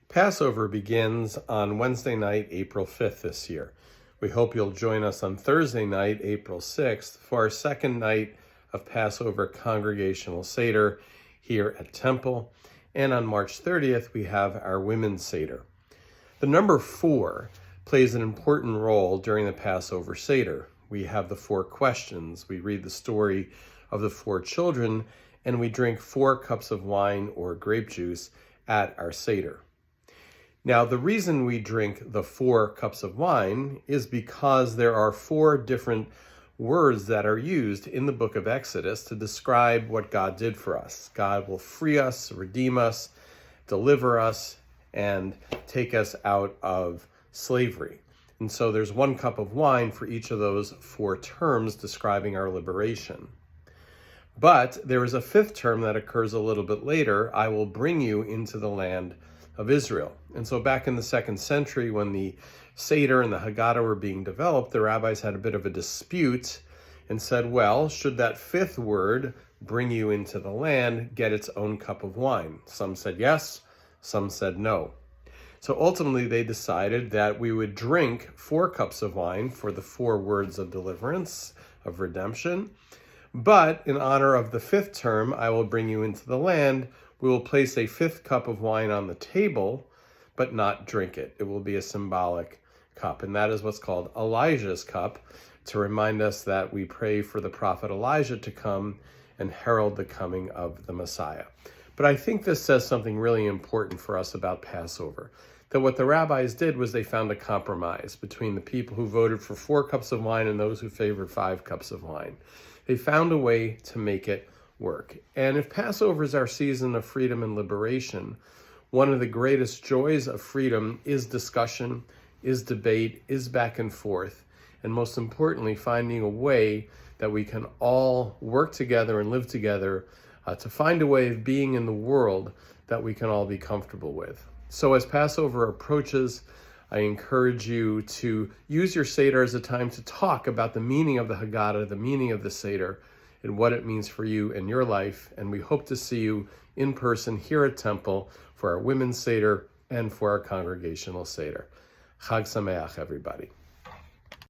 Passover begins on Wednesday night, April 5th this year. We hope you'll join us on Thursday night, April 6th, for our second night of Passover Congregational Seder here at Temple. And on March 30th, we have our Women's Seder. The number 4 plays an important role during the Passover Seder. We have the 4 questions. We read the story of the 4 children, and we drink 4 cups of wine or grape juice at our Seder. Now, the reason we drink the 4 cups of wine is because there are 4 different words that are used in the book of Exodus to describe what God did for us. God will free us, redeem us, deliver us, and take us out of slavery. And so there's 1 cup of wine for each of those 4 terms describing our liberation. But there is a 5th term that occurs a little bit later. I will bring you into the land of Israel. And so back in the 2nd century, when the Seder and the Haggadah were being developed, the rabbis had a bit of a dispute and said, well, should that 5th word, bring you into the land, get its own cup of wine? Some said yes, some said no. So ultimately they decided that we would drink 4 cups of wine for the 4 words of deliverance, of redemption. But in honor of the 5th term, I will bring you into the land, we will place a 5th cup of wine on the table, but not drink it. It will be a symbolic cup, and that is what's called Elijah's cup, to remind us that we pray for the prophet Elijah to come and herald the coming of the Messiah. But I think this says something really important for us about Passover, that what the rabbis did was they found a compromise between the people who voted for 4 cups of wine and those who favored 5 cups of wine. They found a way to make it work. And if Passover is our season of freedom and liberation, one of the greatest joys of freedom is discussion, is debate, is back and forth, and most importantly, finding a way that we can all work together and live together to find a way of being in the world that we can all be comfortable with. So as Passover approaches, I encourage you to use your Seder as a time to talk about the meaning of the Haggadah, the meaning of the Seder, and what it means for you in your life. And we hope to see you in person here at Temple for our Women's Seder and for our Congregational Seder. Chag Sameach, everybody.